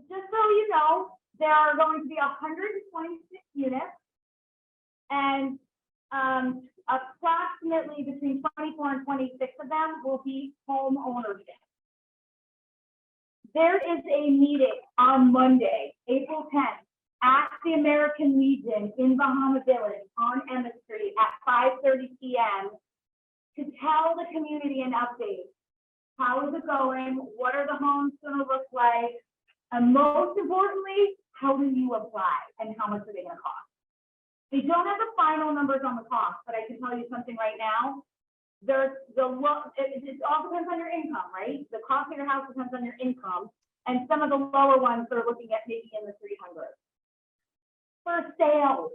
just so you know, there are going to be 126 units, and approximately between 24 and 26 of them will be home ownership. There is a meeting on Monday, April 10th, at the American Legion in Bahama Village on Emmett Street at 5:30 p.m. to tell the community an update. How is it going? What are the homes going to look like? And most importantly, how do you apply and how much are they going to cost? They don't have the final numbers on the cost, but I can tell you something right now. It all depends on your income, right? The cost of your house depends on your income, and some of the lower ones are looking at maybe in the 300s. For sales,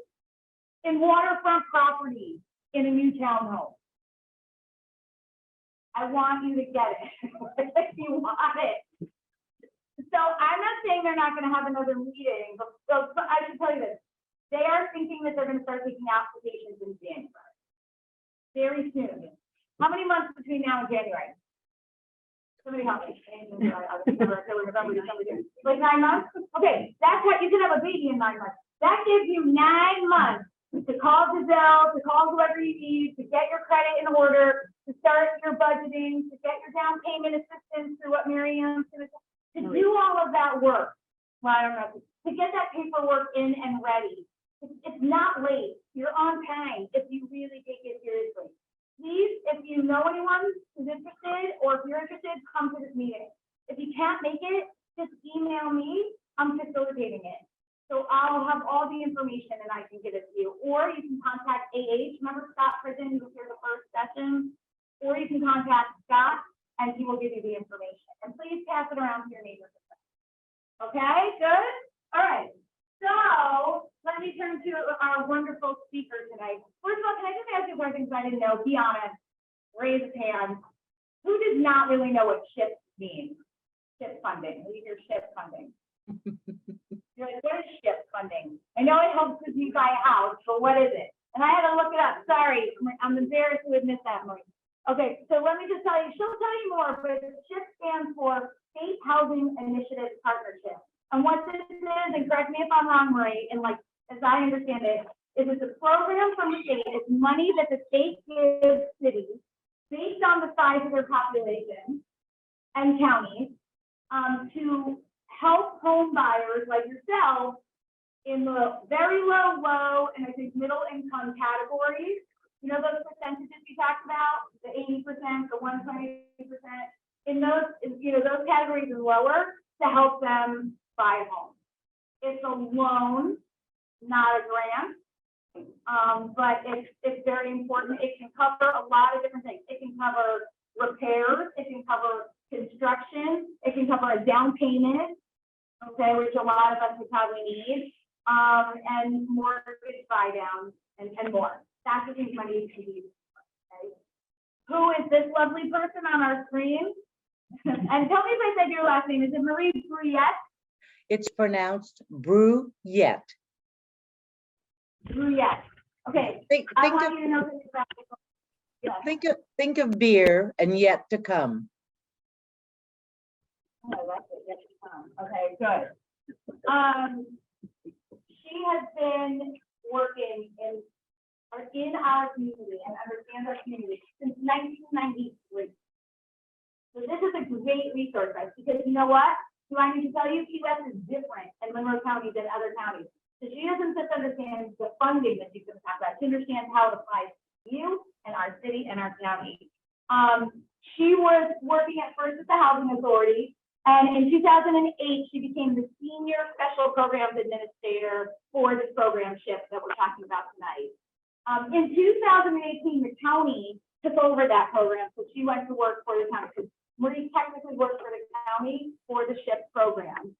in waterfront properties, in a new townhome. I want you to get it if you want it. So I'm not saying they're not going to have another meeting, but I should tell you this. They are thinking that they're going to start taking applications in January. Very soon. How many months between now and January? Somebody help me. Like 9 months? Okay, that's what you can have a baby in 9 months. That gives you 9 months to call Giselle, to call whoever you need, to get your credit in order, to start your budgeting, to get your down payment assistance through what Miriam's going to do all of that work. Well, I don't know, to get that paperwork in and ready. It's not late. You're on time if you really take it seriously. Please, if you know anyone who's interested, or if you're interested, come to this meeting. If you can't make it, just email me. I'm facilitating it. So I'll have all the information and I can give it to you. Or you can contact AH. Remember Scott Prison, who was here the first session? Or you can contact Scott and he will give you the information. And please pass it around to your neighbors. Okay, good? All right. So let me turn to our wonderful speaker tonight. First of all, can I just ask you a question because I didn't know? Be honest. Raise his hand. Who does not really know what SHIP means? SHIP funding. We hear SHIP funding. You're like, what is SHIP funding? I know it helps if you buy a house, but what is it? And I had to look it up. Sorry, I'm embarrassed to admit that, Marie. Okay, so let me just tell you, she'll tell you more, but SHIP stands for State Housing Initiative Partnership. And what this is, and correct me if I'm wrong, Marie, and like, as I understand it, is it's a program from the state. It's money that the state gives cities based on the size of their population and counties to help home buyers like yourself in the very low, and I think middle income categories. You know those percentages we talked about, the 80%, the 120%, in those, you know, those categories and lower to help them buy a home. It's a loan, not a grant, but it's very important. It can cover a lot of different things. It can cover repairs, it can cover construction, it can cover a down payment, okay, which a lot of us would probably need, and mortgage buy down and more. That's what these money can be. Okay. Who is this lovely person on our screen? And tell me if I said your last name. Is it Marie Brouillette? It's pronounced Brouillette. Brouillette. Okay. Think want you to know this. Yes. Think of beer and yet to come. Oh, I like it. Yet to come. Okay, good. She has been working in our community and understands our community since 1993. So this is a great resource, guys, because you know what? Do I need to tell you, Key West is different in Monroe County than other counties. So she doesn't just understand the funding that you can have, she understands how it applies to you and our city and our county. She was working at first at the Housing Authority, and in 2008, she became the Senior Special Programs Administrator for this program SHIP that we're talking about tonight. In 2018, the county took over that program, so she went to work for the county. Marie technically works for the county for the SHIP program.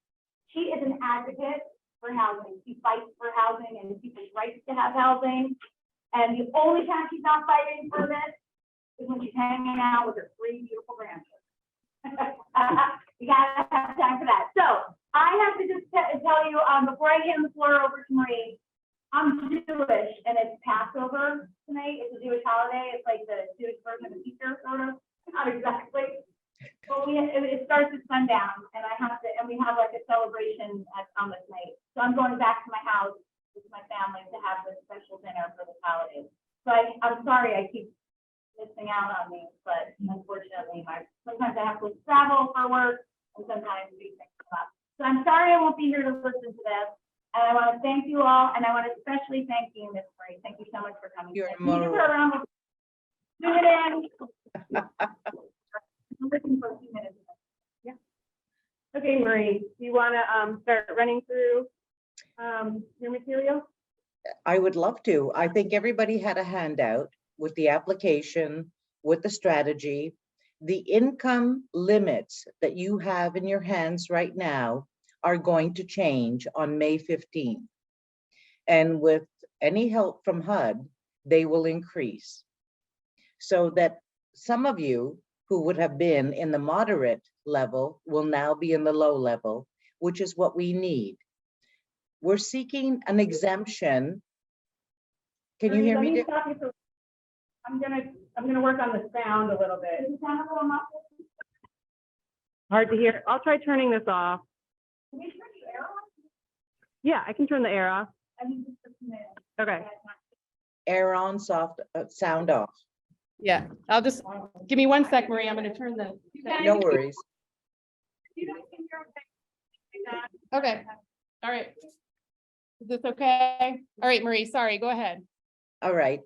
She is an advocate for housing. She fights for housing and people's rights to have housing. And the only time she's not fighting for this is when she's hanging out with her 3 beautiful grandchildren. You gotta have time for that. So I have to just tell you, before I hand the floor over to Marie, I'm Jewish and it's Passover tonight. It's a Jewish holiday. It's like the Jewish version of Easter, sort of. Not exactly. Well, it starts at sundown, and we have like a celebration on this night. So I'm going back to my house with my family to have this special dinner for the holidays. So I'm sorry I keep missing out on these, but unfortunately, sometimes I have to travel for work, and sometimes these things come up. So I'm sorry I won't be here to listen to this. And I want to thank you all, and I want to especially thank you, Ms. Marie. Thank you so much for coming. You're Can you give her a round of applause? Do it in. I'm looking for a few minutes. Yeah. Okay, Marie, do you want to start running through your material? I would love to. I think everybody had a handout with the application, with the strategy. The income limits that you have in your hands right now are going to change on May 15th. And with any help from HUD, they will increase. So that some of you who would have been in the moderate level will now be in the low level, which is what we need. We're seeking an exemption. Can you hear me? Let me stop you for, I'm gonna work on the sound a little bit. Is the sound a little muffled? Hard to hear. I'll try turning this off. Can you turn the air off? Yeah, I can turn the air off. I mean, just a minute. Okay. Air on, soft, sound off. Yeah, I'll just, give me 1 sec, Marie. I'm gonna turn the. No worries. Okay, all right. Is this okay? All right, Marie, sorry, go ahead. All right.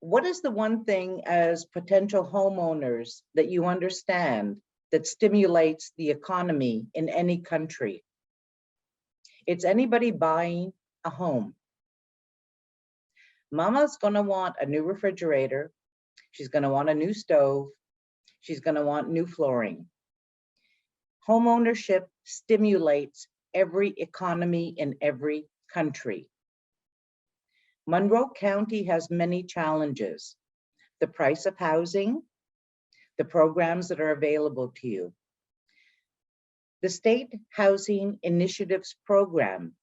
What is the one thing as potential homeowners that you understand that stimulates the economy in any country? It's anybody buying a home. Mama's gonna want a new refrigerator. She's gonna want a new stove. She's gonna want new flooring. Home ownership stimulates every economy in every country. Monroe County has many challenges. The price of housing, the programs that are available to you. The State Housing Initiatives Program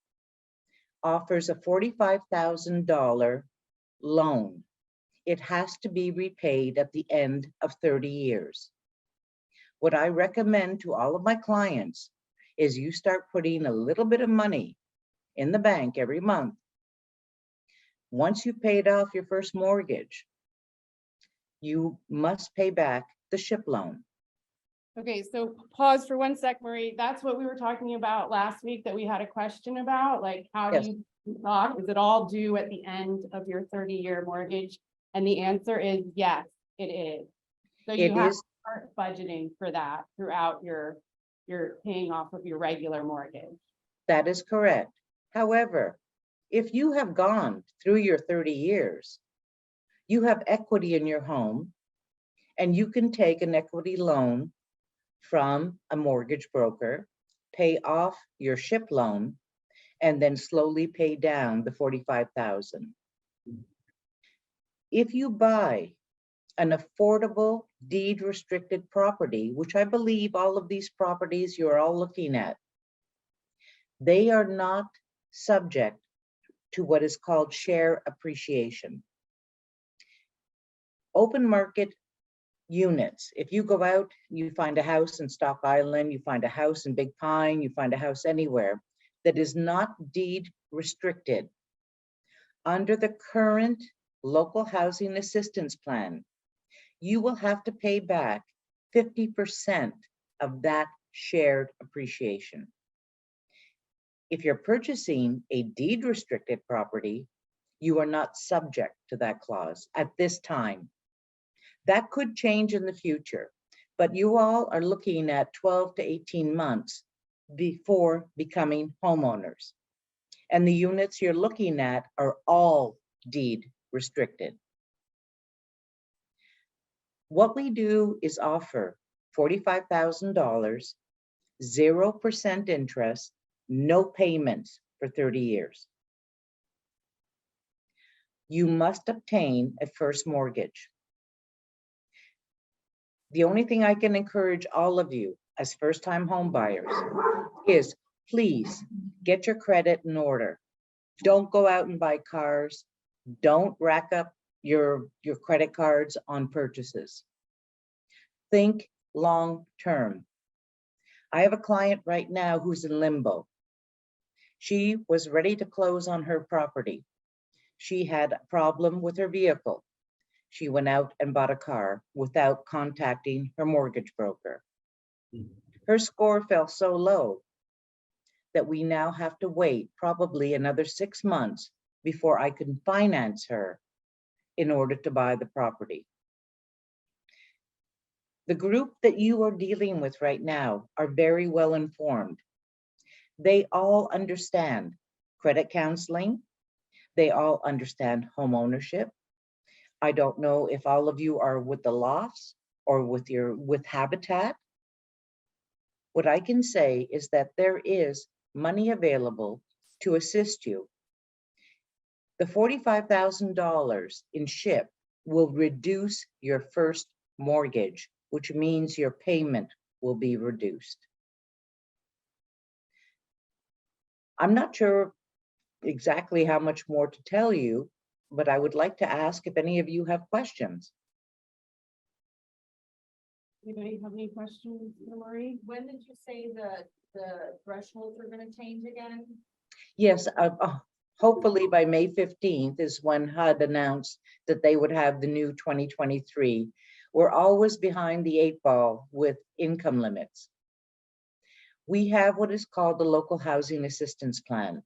offers a $45,000 loan. It has to be repaid at the end of 30 years. What I recommend to all of my clients is you start putting a little bit of money in the bank every month. Once you paid off your first mortgage, you must pay back the SHIP loan. Okay, so pause for 1 sec, Marie. That's what we were talking about last week that we had a question about, like how Yes. do you talk? Is it all due at the end of your 30-year mortgage? And the answer is yes, it is. So you It have is. to start budgeting for that throughout your paying off of your regular mortgage. That is correct. However, if you have gone through your 30 years, you have equity in your home, and you can take an equity loan from a mortgage broker, pay off your SHIP loan, and then slowly pay down the $45,000. If you buy an affordable deed restricted property, which I believe all of these properties you're all looking at, they are not subject to what is called share appreciation. Open market units, if you go out, you find a house in Stock Island, you find a house in Big Pine, you find a house anywhere that is not deed restricted. Under the current local housing assistance plan, you will have to pay back 50% of that shared appreciation. If you're purchasing a deed restricted property, you are not subject to that clause at this time. That could change in the future, but you all are looking at 12 to 18 months before becoming homeowners. And the units you're looking at are all deed restricted. What we do is offer $45,000, 0% interest, no payments for 30 years. You must obtain a first mortgage. The only thing I can encourage all of you as first-time home buyers is please get your credit in order. Don't go out and buy cars. Don't rack up your credit cards on purchases. Think long-term. I have a client right now who's in limbo. She was ready to close on her property. She had a problem with her vehicle. She went out and bought a car without contacting her mortgage broker. Her score fell so low that we now have to wait probably another 6 months before I can finance her in order to buy the property. The group that you are dealing with right now are very well informed. They all understand credit counseling. They all understand home ownership. I don't know if all of you are with the lofts or with Habitat. What I can say is that there is money available to assist you. The $45,000 in SHIP will reduce your first mortgage, which means your payment will be reduced. I'm not sure exactly how much more to tell you, but I would like to ask if any of you have questions. Anybody have any questions for Lori? When did you say the thresholds are gonna change again? Yes, hopefully by May 15th is when HUD announced that they would have the new 2023. We're always behind the 8 ball with income limits. We have what is called the Local Housing Assistance Plan.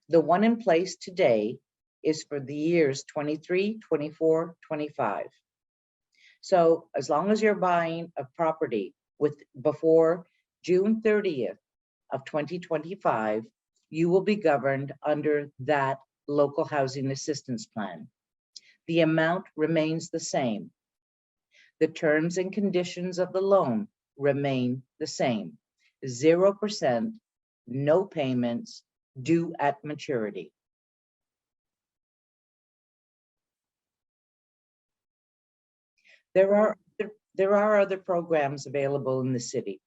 The one in place today is for the years 23, 24, 25. So as long as you're buying a property before June 30th of 2025, you will be governed under that local housing assistance plan. The amount remains the same. The terms and conditions of the loan remain the same. 0%, no payments, due at maturity. There are other programs available in the city.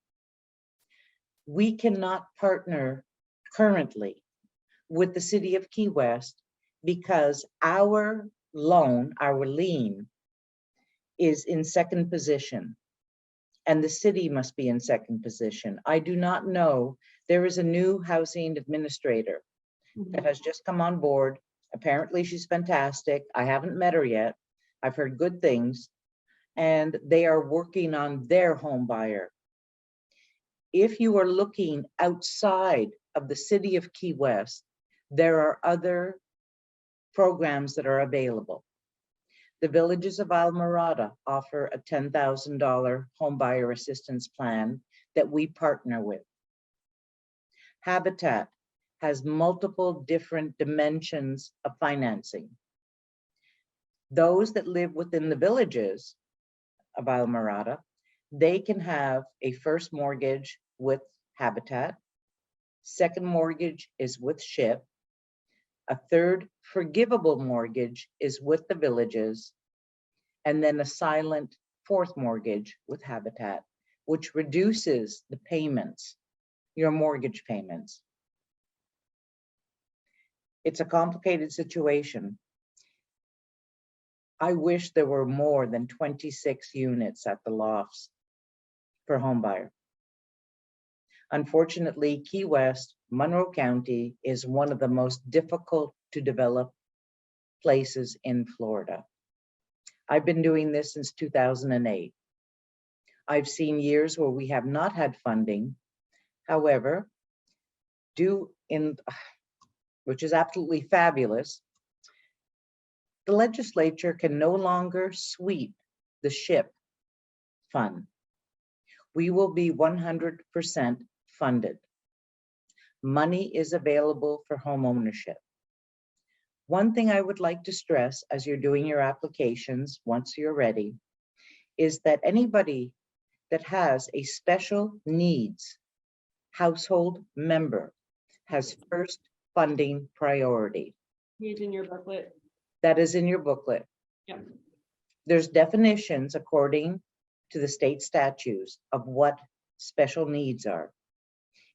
We cannot partner currently with the city of Key West because our loan, our lien, is in second position, and the city must be in second position. I do not know. There is a new housing administrator that has just come on board. Apparently she's fantastic. I haven't met her yet. I've heard good things, and they are working on their home buyer. If you are looking outside of the city of Key West, there are other programs that are available. The Villages of Almirada offer a $10,000 home buyer assistance plan that we partner with. Habitat has multiple different dimensions of financing. Those that live within the villages of Almirada, they can have a first mortgage with Habitat. Second mortgage is with SHIP. A third forgivable mortgage is with the villages, and then a silent fourth mortgage with Habitat, which reduces the payments, your mortgage payments. It's a complicated situation. I wish there were more than 26 units at the lofts for home buyer. Unfortunately, Key West, Monroe County is one of the most difficult to develop places in Florida. I've been doing this since 2008. I've seen years where we have not had funding. However, which is absolutely fabulous, the legislature can no longer sweep the SHIP fund. We will be 100% funded. Money is available for home ownership. One thing I would like to stress as you're doing your applications, once you're ready, is that anybody that has a special needs household member has first funding priority. It's in your booklet. That is in your booklet. Yeah. There's definitions according to the state statutes of what special needs are.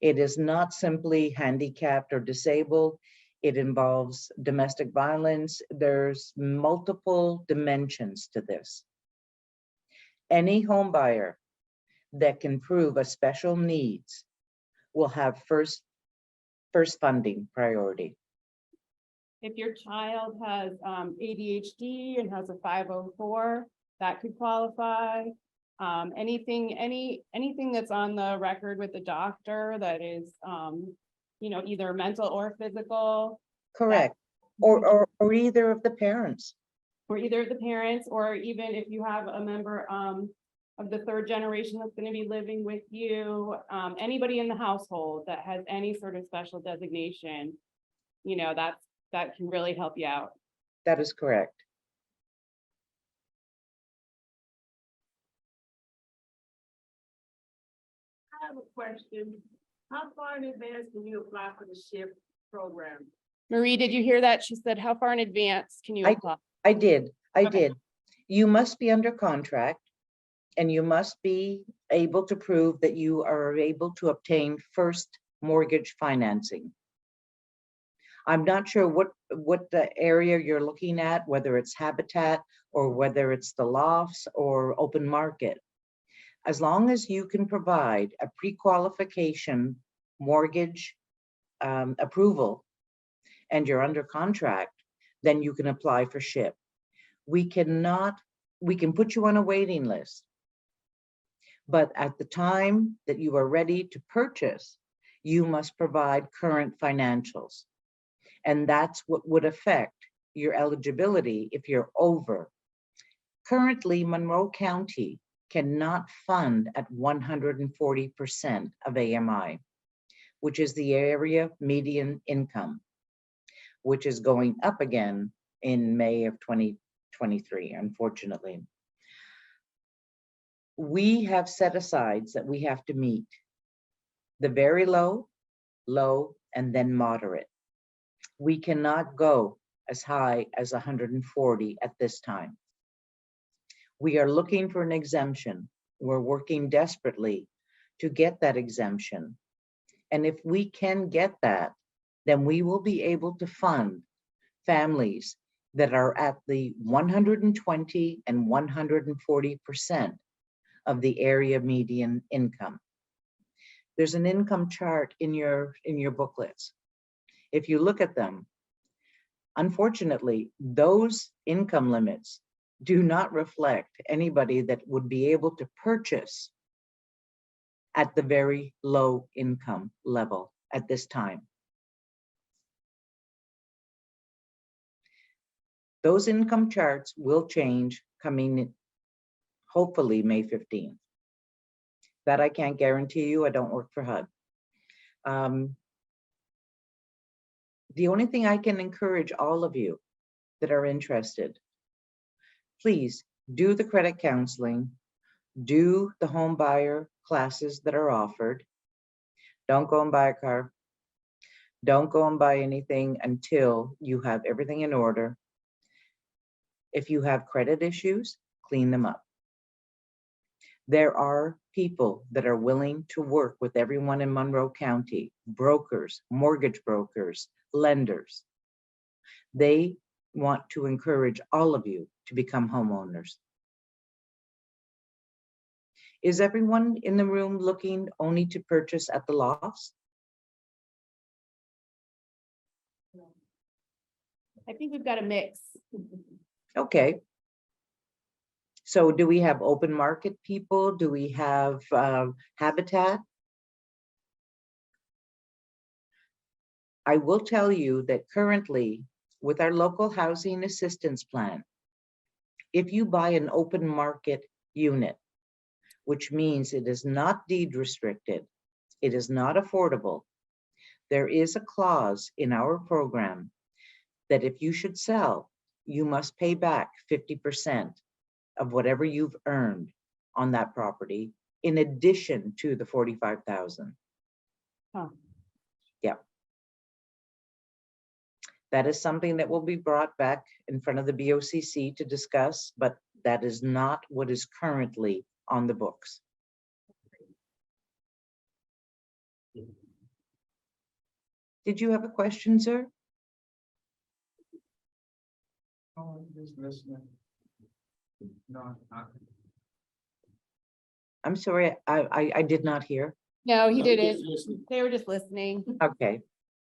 It is not simply handicapped or disabled. It involves domestic violence. There's multiple dimensions to this. Any home buyer that can prove a special needs will have first funding priority. If your child has ADHD and has a 504, that could qualify. Anything that's on the record with the doctor that is, either mental or physical, Correct. Or either of the parents. or either of the parents, or even if you have a member of the third generation that's going to be living with you, anybody in the household that has any sort of special designation, that can really help you out. That is correct. I have a question. How far in advance can you apply for the SHIP program? Marie, did you hear that? She said, how far in advance can you apply? I did. Okay. You must be under contract and you must be able to prove that you are able to obtain first mortgage financing. I'm not sure what the area you're looking at, whether it's Habitat or whether it's the lofts or open market. As long as you can provide a pre-qualification mortgage approval and you're under contract, then you can apply for SHIP. We can put you on a waiting list, but at the time that you are ready to purchase, you must provide current financials. And that's what would affect your eligibility if you're over. Currently, Monroe County cannot fund at 140% of AMI, which is the area median income, which is going up again in May of 2023, unfortunately. We have set asides that we have to meet: the very low, low, and then moderate. We cannot go as high as 140 at this time. We are looking for an exemption. We're working desperately to get that exemption. And if we can get that, then we will be able to fund families that are at the 120 and 140% of the area median income. There's an income chart in your booklets. If you look at them, unfortunately, those income limits do not reflect anybody that would be able to purchase at the very low income level at this time. Those income charts will change coming, hopefully, May 15th. That I can't guarantee you. I don't work for HUD. The only thing I can encourage all of you that are interested, please do the credit counseling, do the home buyer classes that are offered. Don't go and buy a car. Don't go and buy anything until you have everything in order. If you have credit issues, clean them up. There are people that are willing to work with everyone in Monroe County, brokers, mortgage brokers, lenders. They want to encourage all of you to become homeowners. Is everyone in the room looking only to purchase at the lofts? I think we've got a mix. Okay. So do we have open market people? Do we have Habitat? I will tell you that currently with our local housing assistance plan, if you buy an open market unit, which means it is not deed restricted, it is not affordable, there is a clause in our program that if you should sell, you must pay back 50% of whatever you've earned on that property, in addition to the $45,000. Huh. Yeah. That is something that will be brought back in front of the BOCC to discuss, but that is not what is currently on the books. Did you have a question, sir? Oh, just listening. No, not. I'm sorry, I did not hear. No, he No, did just it. listening. They were just listening. Okay,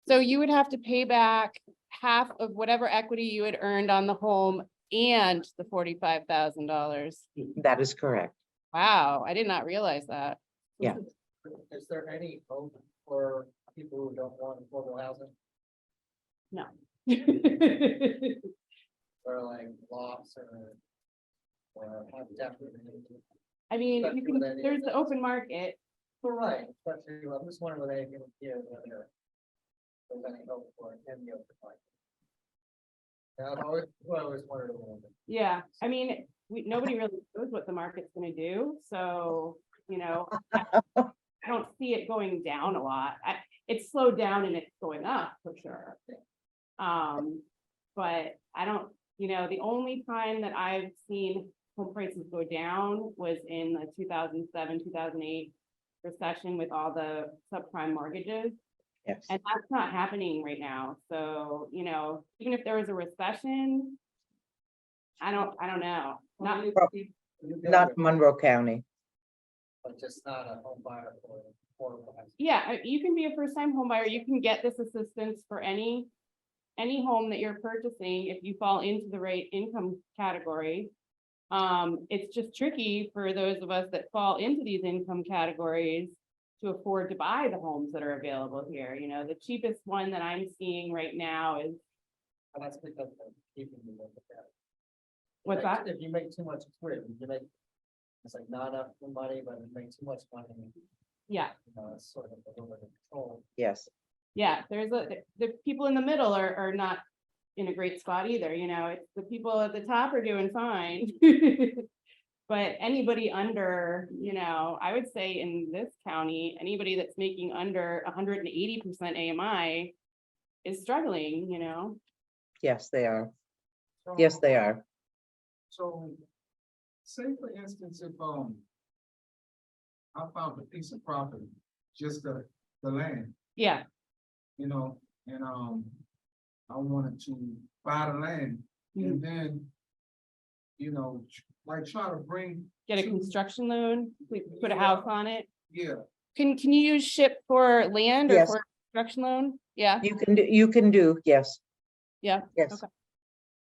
So you would have to pay back half of whatever equity you had earned on the home and the $45,000. that is correct. Wow, I did not realize that. Yeah. Is there any hope for people who don't want affordable housing No. or like lots or have definitely? I mean, But you can, with any of there's the this- open market. Well, right, especially, I'm just wondering whether they can give whether there's any hope for it in the open market. Yeah, I always wondered a little bit. Yeah, I mean, nobody really knows what the market's gonna do, so, I don't see it going down a lot. It's slowed down and it's going up for sure. But I don't, the only time that I've seen home prices go down was in the 2007, 2008 recession with all the subprime mortgages. Yes. And that's not happening right now. So, even if there was a recession, I don't know. Not, Not Monroe County. But just not a home buyer for affordable housing. yeah, you can be a first time home buyer. You can get this assistance for any home that you're purchasing if you fall into the right income category. It's just tricky for those of us that fall into these income categories to afford to buy the homes that are available here. The cheapest one that I'm seeing right now is, And that's because of keeping the local data. what's that? If you make too much, it's weird. You make, it's like not enough money, but you make too much money, Yeah, it's sort of a little bit of control. Yes, yeah, the people in the middle are not in a great spot either, it's the people at the top are doing fine. But anybody under, I would say in this county, anybody that's making under 180% AMI is struggling, yes, they are. Yes, they are. So, say for instance, if, I found a piece of property, just the land, Yeah, and, I wanted to buy the land, and then, like try to bring. get a to- construction loan, we put a house on it. Yeah, Can you use SHIP for land or Yes. for construction loan? Yeah, You can do, yes, yeah, yes. Okay.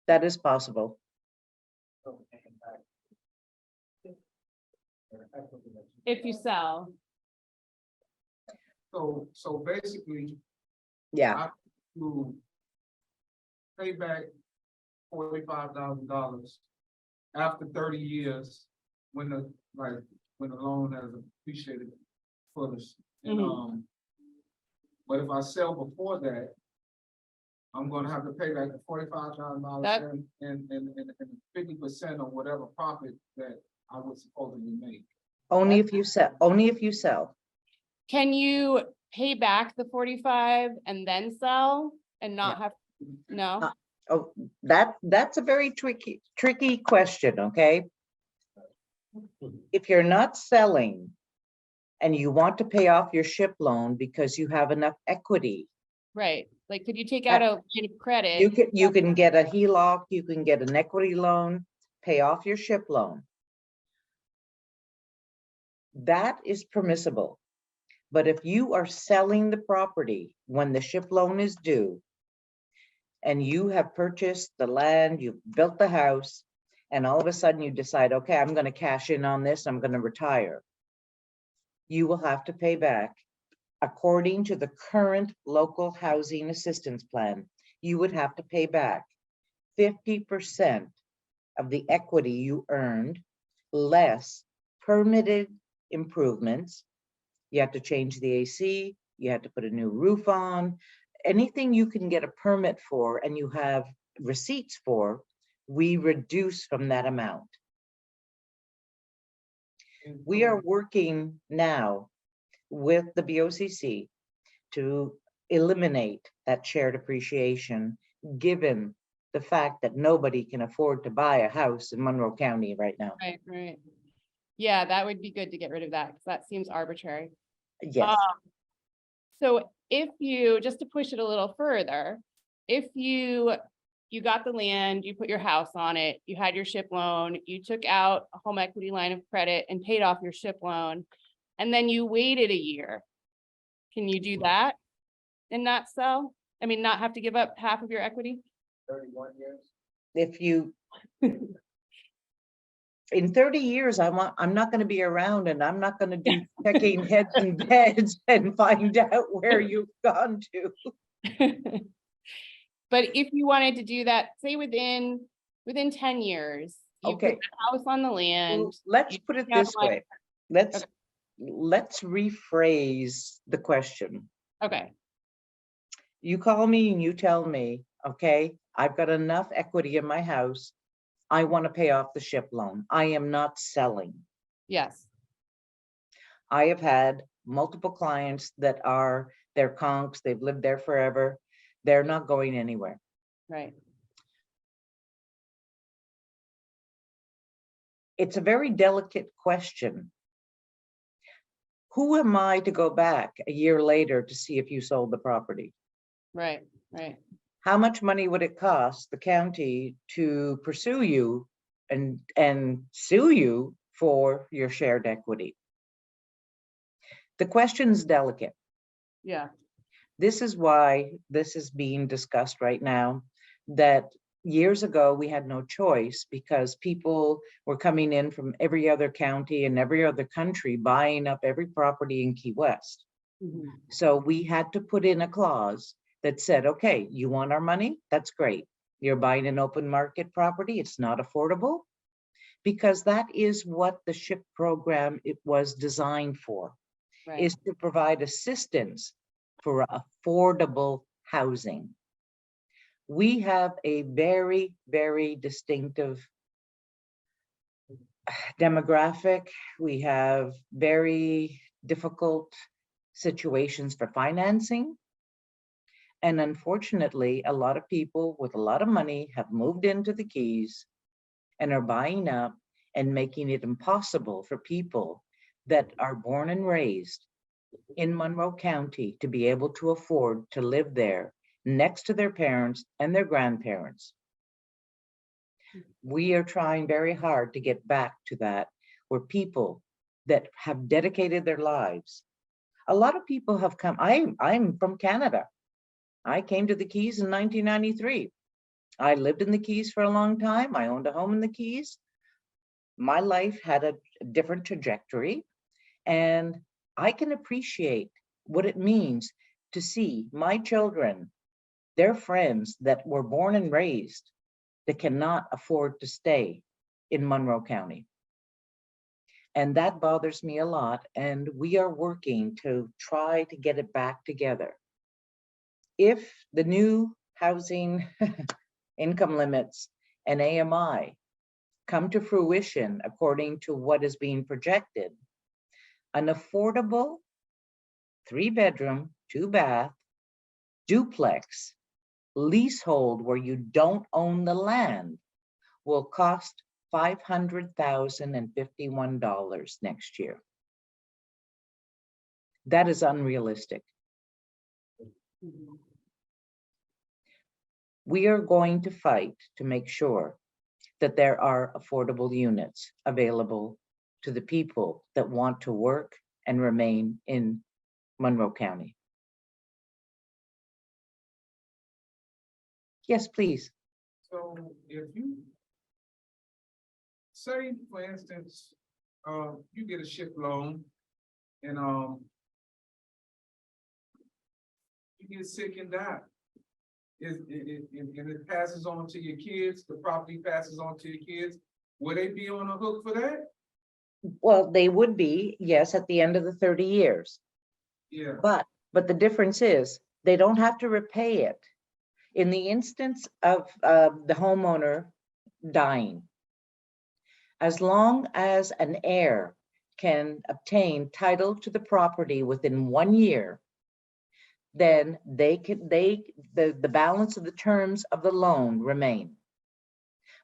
That is possible. So paying back. Or equity that you- if you sell, so basically, Yeah, to pay back $45,000 after 30 years, when the loan has appreciated fully. And, but if I sell before that, I'm gonna have to pay back the $45,000 That- and 50% of whatever profit that I was supposedly make. only if you sell, only if you sell. can you pay back the 45 and then sell and not have, no? Oh, that's a very tricky question, okay? If you're not selling and you want to pay off your SHIP loan because you have enough equity, Right, like, could you take out a line of credit? you can get a HELOC, you can get an equity loan, pay off your SHIP loan. That is permissible. But if you are selling the property when the SHIP loan is due, and you have purchased the land, you've built the house, and all of a sudden you decide, okay, I'm gonna cash in on this, I'm gonna retire. You will have to pay back, according to the current local housing assistance plan, you would have to pay back 50% of the equity you earned, less permitted improvements. You have to change the AC, you have to put a new roof on, anything you can get a permit for and you have receipts for, we reduce from that amount. We are working now with the BOCC to eliminate that shared appreciation, given the fact that nobody can afford to buy a house in Monroe County right now. Right. Yeah, that would be good to get rid of that, because that seems arbitrary. Yes, So if you, just to push it a little further, if you you got the land, you put your house on it, you had your ship loan, you took out a home equity line of credit and paid off your ship loan, and then you waited a year. Can you do that and not sell? I mean, not have to give up half of your equity? 31 years. If you, in 30 years, I'm not gonna be around and I'm not gonna do checking heads and beds and find out where you've gone to. But if you wanted to do that, say within 10 years, you put Okay. the house on the land. Well, let's put it got this like- way. Let's rephrase the question. Okay, You call me and you tell me, okay, I've got enough equity in my house. I want to pay off the ship loan. I am not selling. yes, I have had multiple clients that are, they're conks, they've lived there forever. They're not going anywhere. right, It's a very delicate question. Who am I to go back a year later to see if you sold the property? right. How much money would it cost the county to pursue you and sue you for your shared equity? The question's delicate. Yeah, This is why this is being discussed right now, that years ago we had no choice because people were coming in from every other county and every other country buying up every property in Key West. mhm, So we had to put in a clause that said, okay, you want our money? That's great. You're buying an open market property. It's not affordable, because that is what the SHIP program it was designed for, right, is to provide assistance for affordable housing. We have a very, very distinctive demographic. We have very difficult situations for financing. And unfortunately, a lot of people with a lot of money have moved into the Keys and are buying up and making it impossible for people that are born and raised in Monroe County to be able to afford to live there next to their parents and their grandparents. We are trying very hard to get back to that, where people that have dedicated their lives. A lot of people have come. I'm from Canada. I came to the Keys in 1993. I lived in the Keys for a long time. I owned a home in the Keys. My life had a different trajectory, and I can appreciate what it means to see my children, their friends that were born and raised, that cannot afford to stay in Monroe County. And that bothers me a lot, and we are working to try to get it back together. If the new housing income limits and AMI come to fruition according to what is being projected, an affordable 3-bedroom, 2-bath duplex leasehold where you don't own the land will cost $500,051 next year. That is unrealistic. mhm, We are going to fight to make sure that there are affordable units available to the people that want to work and remain in Monroe County. Yes, please. So if you say, for instance, you get a ship loan and, you get sick and die. And it passes on to your kids, the property passes on to your kids, will they be on the hook for that? Well, they would be, yes, at the end of the 30 years. Yeah, But the difference is they don't have to repay it. In the instance of the homeowner dying, as long as an heir can obtain title to the property within 1 year, then the balance of the terms of the loan remain.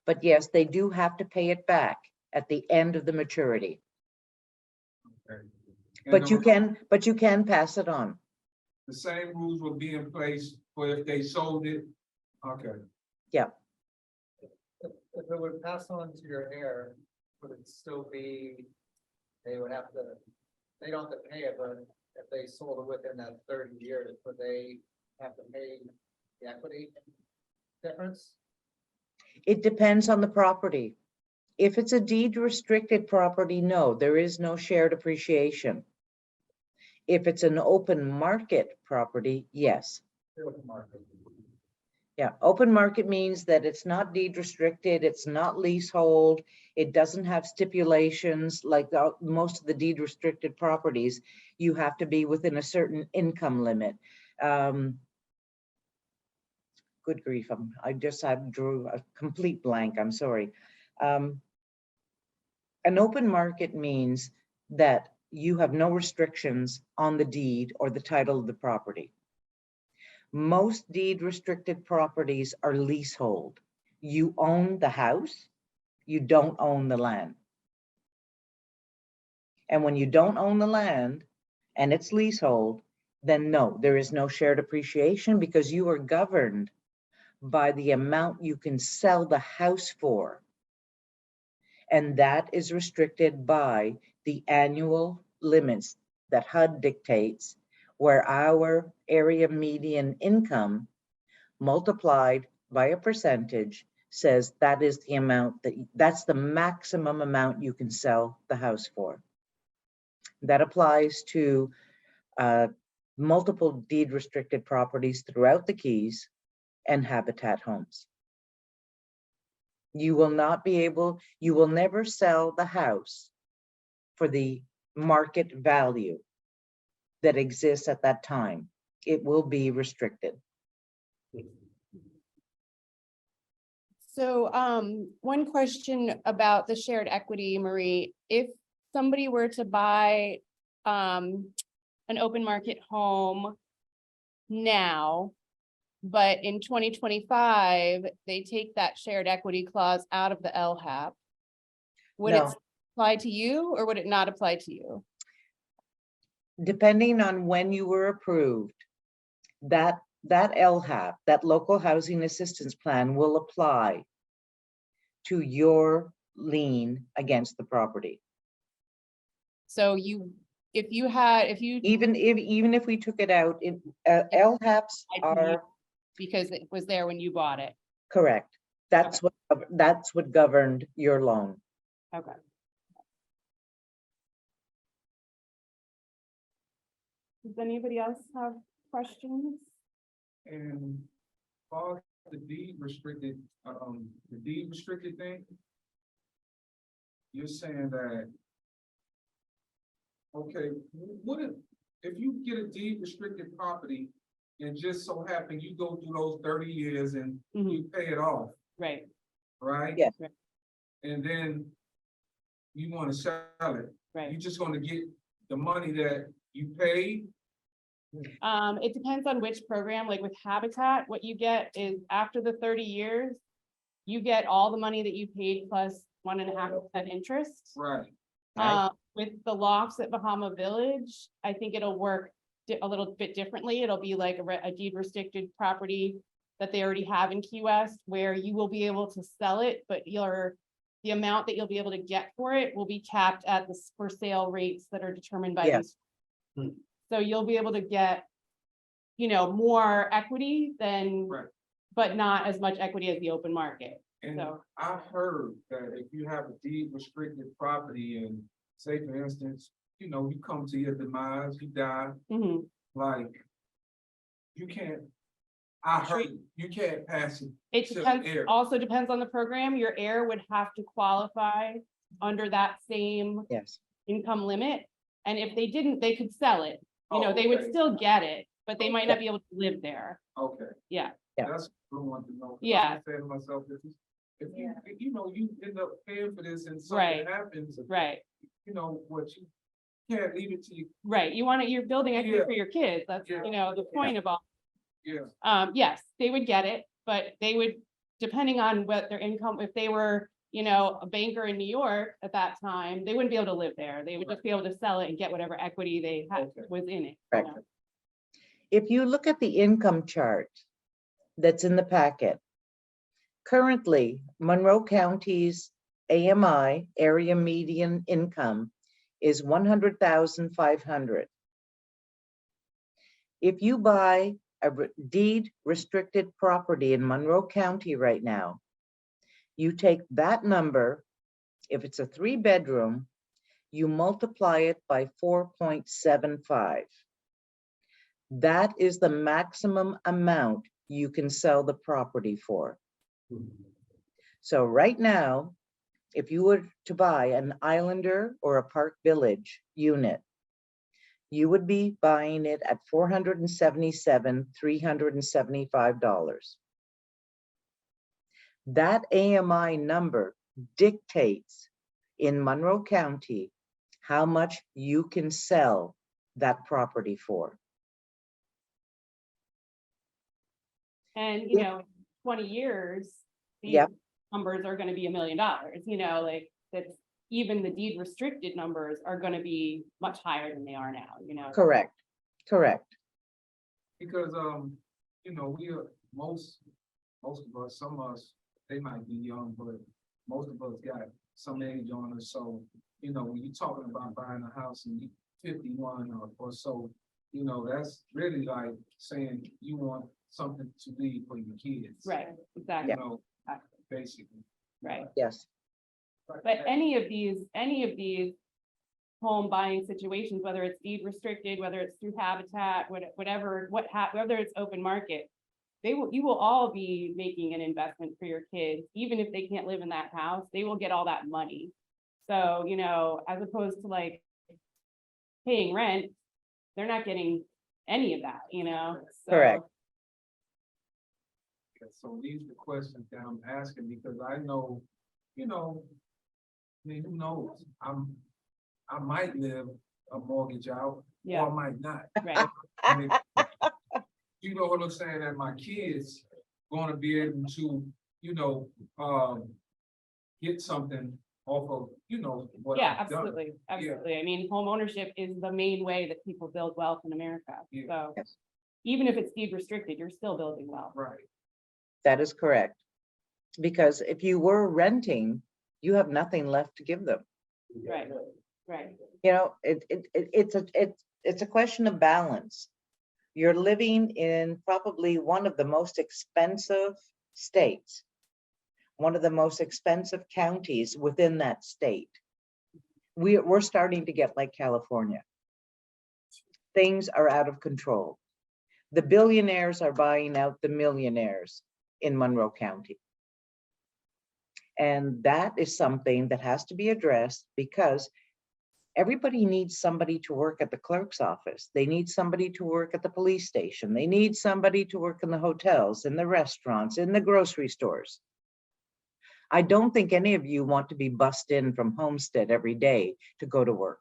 But yes, they do have to pay it back at the end of the maturity. okay. And But you can pass it on. the same rules will be in place for if they sold it, okay. If it would pass on to your heir, would it still be, they would have to, they don't have to pay it, but if they sold it within that 30 years, would they have to pay the equity difference? It depends on the property. If it's a deed restricted property, no, there is no shared appreciation. If it's an open market property, yes. Open market. Yeah, open market means that it's not deed restricted, it's not leasehold, it doesn't have stipulations like most of the deed restricted properties. You have to be within a certain income limit. Good grief, I drew a complete blank, I'm sorry. An open market means that you have no restrictions on the deed or the title of the property. Most deed restricted properties are leasehold. You own the house, you don't own the land. And when you don't own the land and it's leasehold, then no, there is no shared appreciation because you are governed by the amount you can sell the house for. And that is restricted by the annual limits that HUD dictates, where our area median income multiplied by a percentage says that is the amount that's the maximum amount you can sell the house for. That applies to multiple deed restricted properties throughout the Keys and habitat homes. You will never sell the house for the market value that exists at that time. It will be restricted. So, one question about the shared equity, Marie, if somebody were to buy, an open market home now, but in 2025, they take that shared equity clause out of the LHAP, would it No. apply to you or would it not apply to you? Depending on when you were approved, that LHAP, that local housing assistance plan, will apply to your lien against the property. So if you Even if we took it out, LHAPs are because it was there when you bought it. correct. That's what governed your loan. Okay. Does anybody else have questions? And for the deed restricted thing, you're saying that, okay, what if you get a deed restricted property and just so happen you go through those 30 years and you pay it off, Right. right? Yes. And then you want to sell it, Right. you're just going to get the money that you paid. It depends on which program, like with Habitat, what you get is after the 30 years, you get all the money that you paid plus 1.5% interest. Right. With the lofts at Bahama Village, I think it'll work a little bit differently. It'll be like a deed restricted property that they already have in Key West, where you will be able to sell it, but the amount that you'll be able to get for it will be capped at the for sale rates that are determined by Yes. these. So you'll be able to get, more equity than, Right. but not as much equity as the open market. And So- I heard that if you have a deed restricted property and say for instance, you come to your demise, you die, Mhm. like, you can't, I heard you can't pass it. It to the depends, heir. also depends on the program. Your heir would have to qualify under that same Yes. income limit. And if they didn't, they could sell it. Oh, They would okay. still get it, but they might not be able to live there. Okay. Yeah. Yeah. That's what I want to know. Yeah. I'm saying to myself, if you end up paying for this and something Right. happens, Right, what you can't leave it to you. right. You're building equity Yeah. for your kids. That's, Yeah. the point of all. Yeah. Yes, they would get it, but they would, depending on what their income, if they were, a banker in New York at that time, they wouldn't be able to live there. They would just be able to sell it and get whatever equity they had Okay. was in it. Correct. If you look at the income chart that's in the packet, Currently, Monroe County's AMI, area median income, is 100,500. If you buy a deed restricted property in Monroe County right now, you take that number, if it's a 3-bedroom, you multiply it by 4.75. That is the maximum amount you can sell the property for. So right now, if you were to buy an Islander or a Park Village unit, you would be buying it at $477,375. That AMI number dictates in Monroe County how much you can sell that property for. And, you know, in 20 years, these Yep. numbers are gonna be $1 million, you know, like, that's, even the deed restricted numbers are gonna be much higher than they are now, you know? Correct, correct. Because, you know, we are, most of us, some of us, they might be young, but most of us got some age on us, so, you know, when you're talking about buying a house and you 51 or so, you know, that's really like saying you want something to leave for your kids. Right, exactly, You know, basically. right. Yes, But any of these home buying situations, whether it's deed restricted, whether it's through Habitat, whatever, whether it's open market, you will all be making an investment for your kids, even if they can't live in that house, they will get all that money. So, you know, as opposed to like paying rent, they're not getting any of that, you know? So- Correct. Okay, so these are the questions that I'm asking because I know, you know, I mean, who knows? I might live a mortgage out or Yeah, I might not. right, I mean, you know what I'm saying? And my kids gonna be able to, you know, get something off of, you know, what yeah, I've done. absolutely, absolutely. I mean, home ownership is the main way that people build wealth in America, Yeah. so. Yes. Even if it's deed restricted, you're still building wealth. Right. that is correct. Because if you were renting, you have nothing left to give them. Right, right, You know, it's a question of balance. You're living in probably one of the most expensive states, one of the most expensive counties within that state. We're starting to get like California. Things are out of control. The billionaires are buying out the millionaires in Monroe County. And that is something that has to be addressed because everybody needs somebody to work at the clerk's office. They need somebody to work at the police station. They need somebody to work in the hotels, in the restaurants, in the grocery stores. I don't think any of you want to be bussed in from Homestead every day to go to work.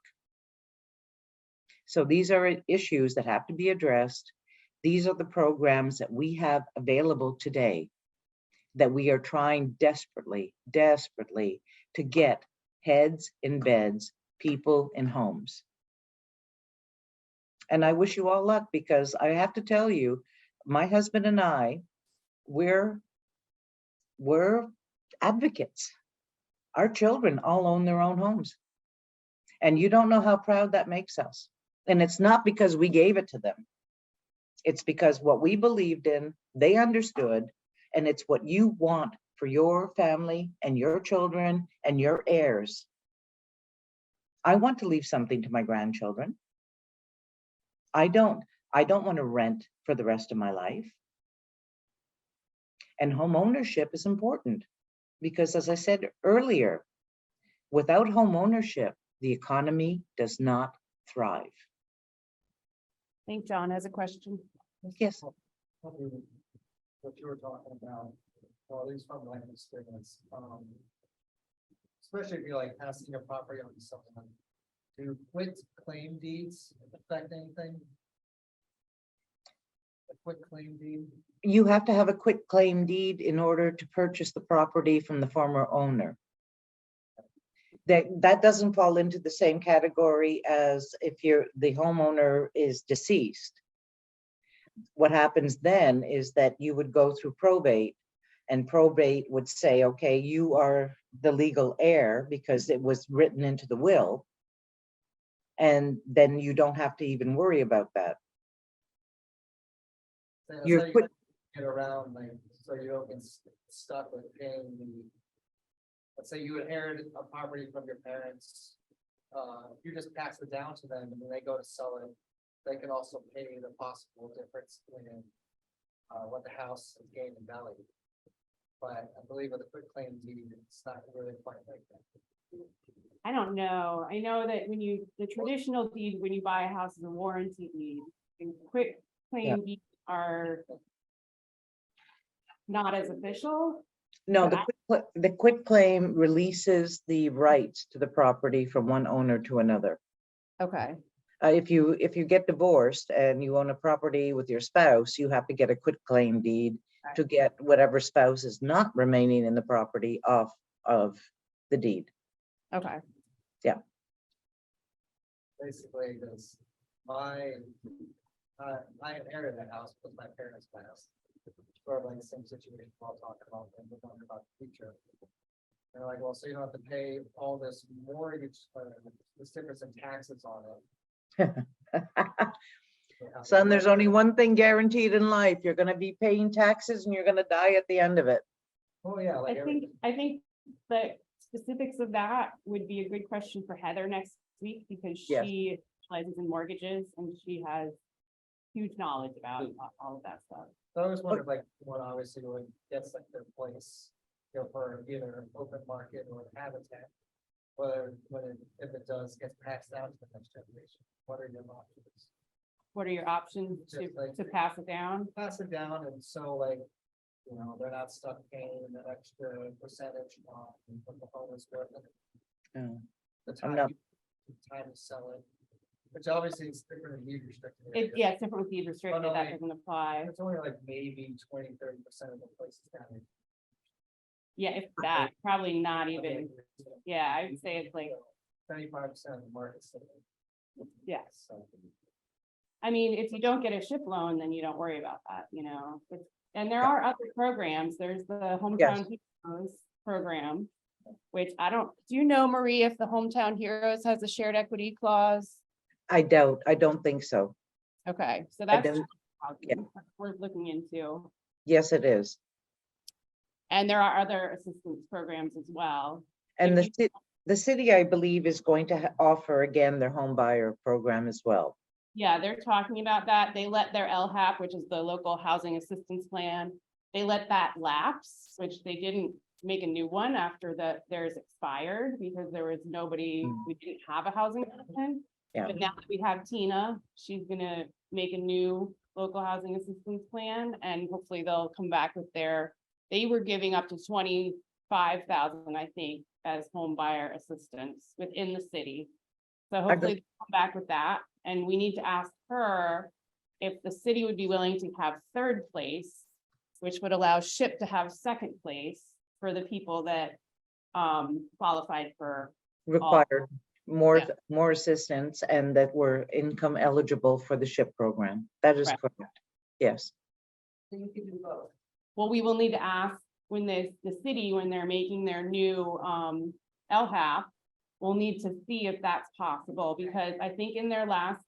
So these are issues that have to be addressed. These are the programs that we have available today that we are trying desperately to get heads in beds, people in homes. And I wish you all luck because I have to tell you, my husband and I, we're advocates. Our children all own their own homes. And you don't know how proud that makes us. And it's not because we gave it to them. It's because what we believed in, they understood, and it's what you want for your family and your children and your heirs. I want to leave something to my grandchildren. I don't want to rent for the rest of my life. And home ownership is important because, as I said earlier, without home ownership, the economy does not thrive. I think John has a question. Yes. What you were talking about, or at least from my experience, especially if you're like passing your property on to someone, do quit claim deeds affect anything? A quit claim deed? You have to have a quit claim deed in order to purchase the property from the former owner. That doesn't fall into the same category as if the homeowner is deceased. What happens then is that you would go through probate And probate would say, okay, you are the legal heir because it was written into the will. And then you don't have to even worry about that. So that's You're how you quick- get around, like, so you don't get stuck with paying the. Let's say you inherited a property from your parents, you just pass it down to them, and when they go to sell it, they can also pay the possible difference in. What the house has gained in value. But I believe with a quick claim deed, it's not really quite like that. I don't know. I know that when the traditional deed, when you buy a house is a warranty deed, and quick claim deeds are not as official. No, But the quit claim releases the rights to the property from one owner to another. Okay. If you get divorced and you own a property with your spouse, you have to get a quit claim deed to get whatever spouse is not remaining in the property off of the deed. Okay. Basically, because I inherited a house with my parents' passed. Sort of like the same situation we're all talking about, and we're talking about the future. They're like, well, so you don't have to pay all this mortgage, this difference in taxes on it. Son, there's only one thing guaranteed in life. You're gonna be paying taxes and you're gonna die at the end of it. Oh, yeah, like. I think the specifics of that would be a good question for Heather next week, because Yes. she specializes in mortgages and she has huge knowledge about all of that stuff. So I always wondered, like, what obviously when it gets like their place, you know, for either an open market or habitat. Whether, if it does get passed down to the next generation, what are your options? What are your options Just like- to pass it down? Pass it down, and so like, you know, they're not stuck paying an extra percentage on what the home is worth. Oh, The I'm time, not- time to sell it, which obviously is different in deed restricted It, areas. yeah, it's different with deed restricted, no, that wait. doesn't apply. It's only like maybe 20-30% of the places down here. Yeah, if that, probably not even, yeah, I would say it's like, 75% of the market. yeah. So, I mean, if you don't get a ship loan, then you don't worry about that, you know? And there are other programs. There's the Hometown Heroes program, which I don't, do you know, Marie, if the Hometown Heroes has a shared equity clause? I don't think so. Okay, so I that's don't- yeah. worth looking into. Yes, it is. And there are other assistance programs as well. And If the city, I believe, is going to offer again their home buyer program as well. Yeah, they're talking about that. They let their LHAP, which is the local housing assistance plan, they let that lapse, which they didn't make a new one after theirs expired because there was nobody, we didn't have a housing plan. Yeah. But now that we have Tina, she's gonna make a new local housing assistance plan, and hopefully they'll come back with they were giving up to 25,000, I think, as home buyer assistance within the city. So hopefully they'll come back with that, and we need to ask her if the city would be willing to have third place, which would allow SHIP to have second place for the people that qualified for. Required Yeah. more assistance and that were income eligible for the SHIP program. That is Right. correct. Yes. So you can do both. Well, we will need to ask when the city, when they're making their new LHAP, we'll need to see if that's possible, because I think in their last.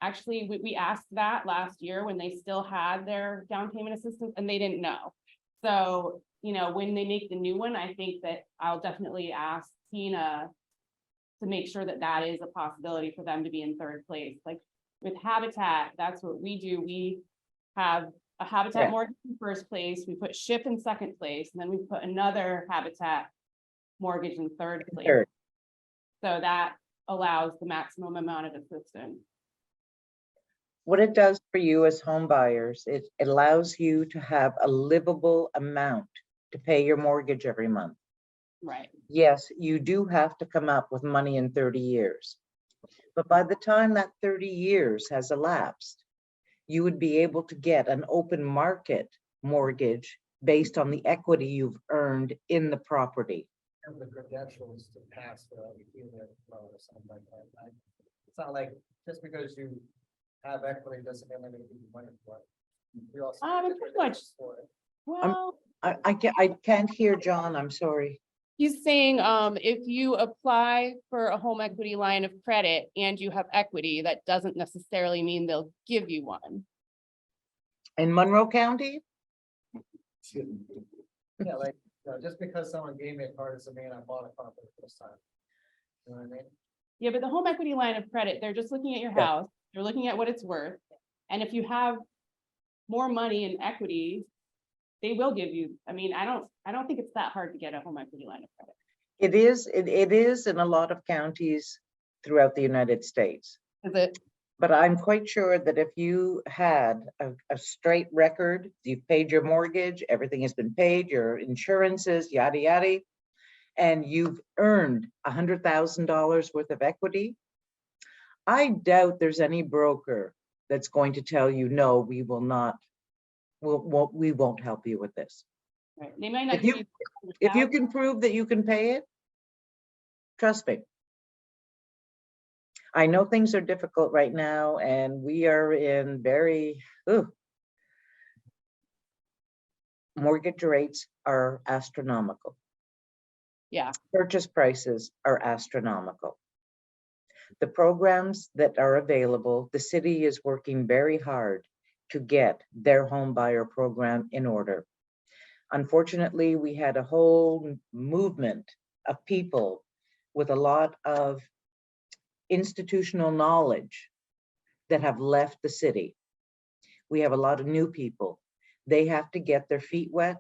Actually, we asked that last year when they still had their down payment assistance and they didn't know. So, you know, when they make the new one, I think that I'll definitely ask Tina to make sure that that is a possibility for them to be in third place. Like with Habitat, that's what we do. We have a Habitat Yeah. mortgage in first place, we put SHIP in second place, and then we put another Habitat mortgage in third place. Third. So that allows the maximum amount of assistance. What it does for you as home buyers, it allows you to have a livable amount to pay your mortgage every month. Right. Yes, you do have to come up with money in 30 years. But by the time that 30 years has elapsed, you would be able to get an open market mortgage based on the equity you've earned in the property. Have the credentials to pass for like a unit loan or something like that. Like, it's not like just because you have equity doesn't mean they're gonna give you money for it. You also. Pretty much. For it. Well, I can't hear John, I'm sorry. he's saying, if you apply for a home equity line of credit and you have equity, that doesn't necessarily mean they'll give you one. In Monroe County? Yeah, like, just because someone gave me a card doesn't mean I bought a car for the first time. You know what I mean? Yeah, but the home equity line of credit, they're just looking at your Yeah. house, they're looking at what it's worth. And if you have more money in equity, they will give you, I mean, I don't think it's that hard to get a home equity line of credit. It is in a lot of counties throughout the United States. Is it? But I'm quite sure that if you had a straight record, you've paid your mortgage, everything has been paid, your insurances, yada, yada, and you've earned $100,000 worth of equity, I doubt there's any broker that's going to tell you, no, we will not, we won't help you with this. Right, they might not If give you, you. if you can prove that you can pay it, trust me. I know things are difficult right now and we are in very, mortgage rates are astronomical. Yeah, Purchase prices are astronomical. The programs that are available, the city is working very hard to get their home buyer program in order. Unfortunately, we had a whole movement of people with a lot of institutional knowledge that have left the city. We have a lot of new people. They have to get their feet wet.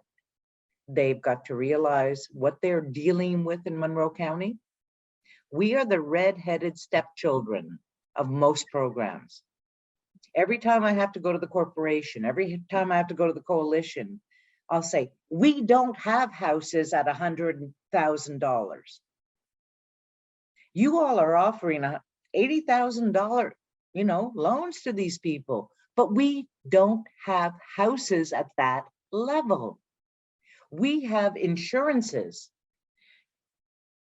They've got to realize what they're dealing with in Monroe County. We are the red-headed stepchildren of most programs. Every time I have to go to the corporation, every time I have to go to the coalition, I'll say, we don't have houses at $100,000. You all are offering $80,000, loans to these people, but we don't have houses at that level. We have insurances.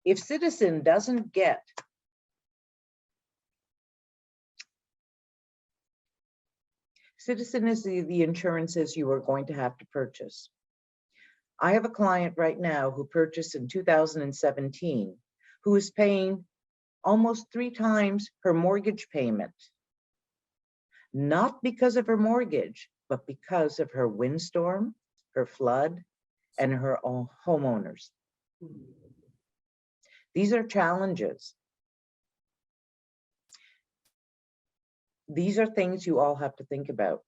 If Citizen doesn't get Citizen is the insurances you are going to have to purchase. I have a client right now who purchased in 2017, who is paying almost 3 times her mortgage payment. Not because of her mortgage, but because of her windstorm, her flood, and her own homeowners. These are challenges. These are things you all have to think about.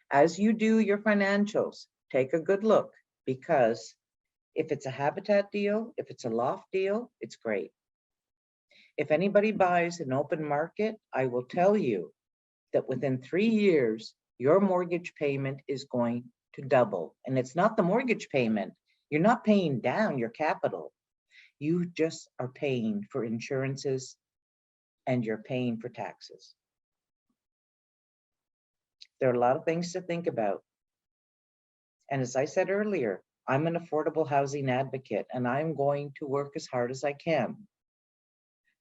As you do your financials, take a good look, because if it's a Habitat deal, if it's a loft deal, it's great. If anybody buys an open market, I will tell you that within 3 years, your mortgage payment is going to double. And it's not the mortgage payment. You're not paying down your capital. You just are paying for insurances and you're paying for taxes. There are a lot of things to think about. And as I said earlier, I'm an affordable housing advocate, and I'm going to work as hard as I can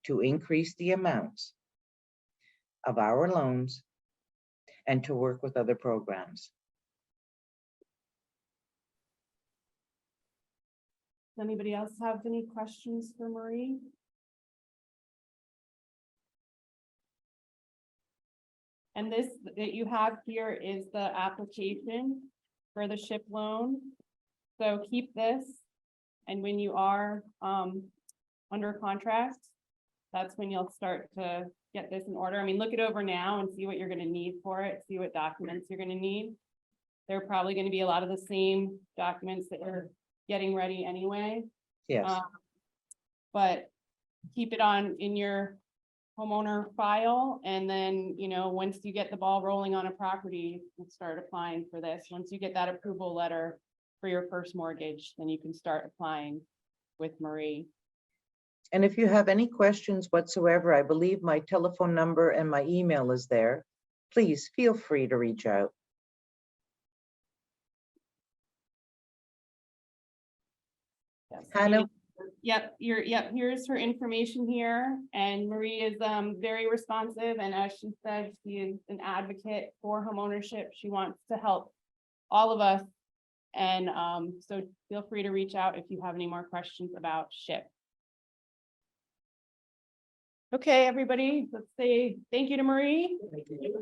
to increase the amounts of our loans and to work with other programs. Does anybody else have any questions for Marie? And this that you have here is the application for the SHIP loan. So keep this, and when you are under contract, that's when you'll start to get this in order. I mean, look it over now and see what you're gonna need for it, see what documents you're gonna need. They're probably gonna be a lot of the same documents that you're getting ready anyway. Yes, But keep it in your homeowner file, and then, once you get the ball rolling on a property, you start applying for this. Once you get that approval letter for your first mortgage, then you can start applying with Marie. and if you have any questions whatsoever, I believe my telephone number and my email is there. Please feel free to reach out. Yes. Hannah? Yep, here's her information here, and Marie is very responsive, and as she said, she is an advocate for homeownership. She wants to help all of us. And so feel free to reach out if you have any more questions about SHIP. Okay, everybody, let's say thank you to Marie.